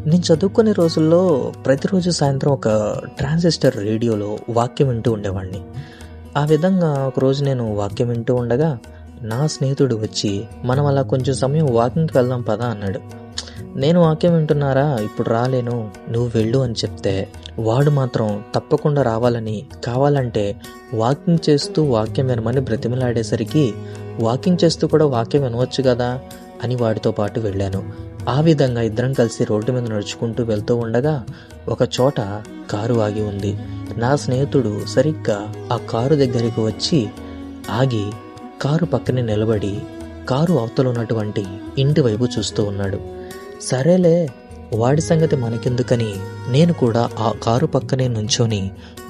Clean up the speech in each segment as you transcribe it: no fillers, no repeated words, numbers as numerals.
నేను చదువుకునే రోజుల్లో ప్రతిరోజు సాయంత్రం ఒక ట్రాన్సిస్టర్ రేడియోలో వాక్యం వింటూ ఉండేవాడిని. ఆ విధంగా ఒకరోజు నేను వాక్యం వింటూ ఉండగా నా స్నేహితుడు వచ్చి, మనం అలా కొంచెం సమయం వాకింగ్కి వెళ్దాం పదా అన్నాడు. నేను వాక్యం వింటున్నారా, ఇప్పుడు రాలేను, నువ్వు వెళ్ళు అని చెప్తే వాడు మాత్రం తప్పకుండా రావాలని, కావాలంటే వాకింగ్ చేస్తూ వాక్యం వినమని బ్రతిమలాడేసరికి వాకింగ్ చేస్తూ కూడా వాక్యం వినవచ్చు కదా అని వాడితో పాటు వెళ్ళాను. ఆ విధంగా ఇద్దరం కలిసి రోడ్డు మీద నడుచుకుంటూ వెళ్తూ ఉండగా ఒక చోట కారు ఆగి ఉంది. నా స్నేహితుడు సరిగ్గా ఆ కారు దగ్గరికి వచ్చి ఆగి కారు పక్కనే నిలబడి కారు అవతల ఉన్నటువంటి ఇంటి వైపు చూస్తూ ఉన్నాడు. సరేలే, వాడి సంగతి మనకెందుకని నేను కూడా ఆ కారు పక్కనే నుంచొని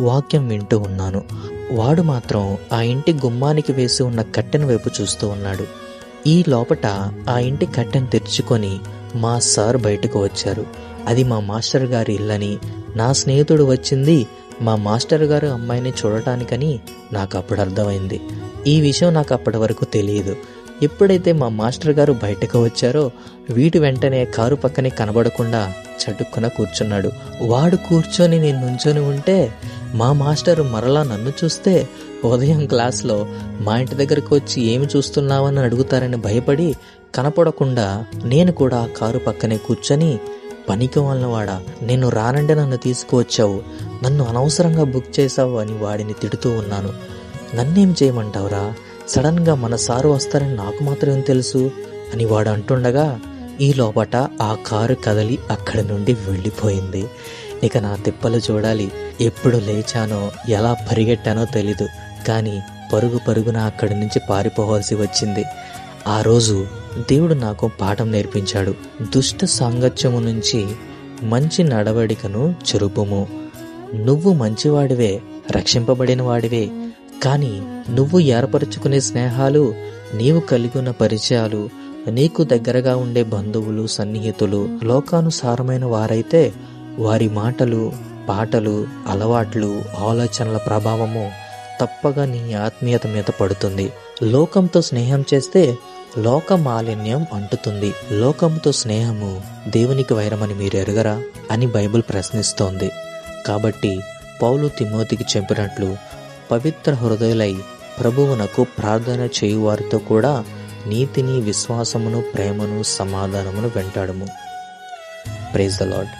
వాక్యం వింటూ ఉన్నాను. వాడు మాత్రం ఆ ఇంటి గుమ్మానికి వేసి ఉన్న కట్టెన వైపు చూస్తూ ఉన్నాడు. ఈ లోపట ఆ ఇంటి కట్టెను తెరుచుకొని మా సార్ బయటకు వచ్చారు. అది మా మాస్టర్ గారి ఇల్లని, నా స్నేహితుడు వచ్చింది మా మాస్టర్ గారు అమ్మాయిని చూడటానికని నాకు అప్పుడు అర్థమైంది. ఈ విషయం నాకు అప్పటి వరకు తెలియదు. ఎప్పుడైతే మా మాస్టర్ గారు బయటకు వచ్చారో వీటి వెంటనే కారు పక్కనే కనబడకుండా చటుక్కున కూర్చున్నాడు. వాడు కూర్చొని నేను నుంచొని ఉంటే మా మాస్టర్ మరలా నన్ను చూస్తే ఉదయం క్లాస్లో మా ఇంటి దగ్గరకు వచ్చి ఏమి చూస్తున్నావని అడుగుతారని భయపడి కనపడకుండా నేను కూడా కారు పక్కనే కూర్చొని, పనికి వాళ్ళవాడా, నేను రానంటే నన్ను తీసుకువచ్చావు, నన్ను అనవసరంగా బుక్ చేశావు అని వాడిని తిడుతూ ఉన్నాను. నన్నేం చేయమంటావురా, సడన్గా మన సారు వస్తారని నాకు మాత్రం తెలుసు అని వాడు అంటుండగా ఈ లోపట ఆ కారు కదలి అక్కడి నుండి వెళ్ళిపోయింది. ఇక నా తిప్పలు చూడాలి. ఎప్పుడు లేచానో ఎలా పరిగెట్టానో తెలీదు, కానీ పరుగున అక్కడి నుంచి పారిపోవాల్సి వచ్చింది. ఆ రోజు దేవుడు నాకు పాఠం నేర్పించాడు. దుష్ట సాంగత్యము నుంచి మంచి నడవడికను చెరుపుము. నువ్వు మంచివాడివే, రక్షింపబడిన వాడివే, కానీ నువ్వు ఏర్పరచుకునే స్నేహాలు, నీవు కలిగి ఉన్న పరిచయాలు, నీకు దగ్గరగా ఉండే బంధువులు, సన్నిహితులు లోకానుసారమైన వారైతే వారి మాటలు, పాటలు, అలవాట్లు, ఆలోచనల ప్రభావము తప్పగా నీ ఆత్మీయత మీద పడుతుంది. లోకంతో స్నేహం చేస్తే లోక మాలిన్యం అంటుతుంది. లోకంతో స్నేహము దేవునికి వైరమని మీరు ఎరుగరా అని బైబిల్ ప్రశ్నిస్తోంది. కాబట్టి పౌలు తిమోతికి చెప్పినట్లు పవిత్ర హృదయులై ప్రభువునకు ప్రార్థన చేయువారితో కూడా నీతిని, విశ్వాసమును, ప్రేమను, సమాధానమును వెంటాడుము. Praise the lord.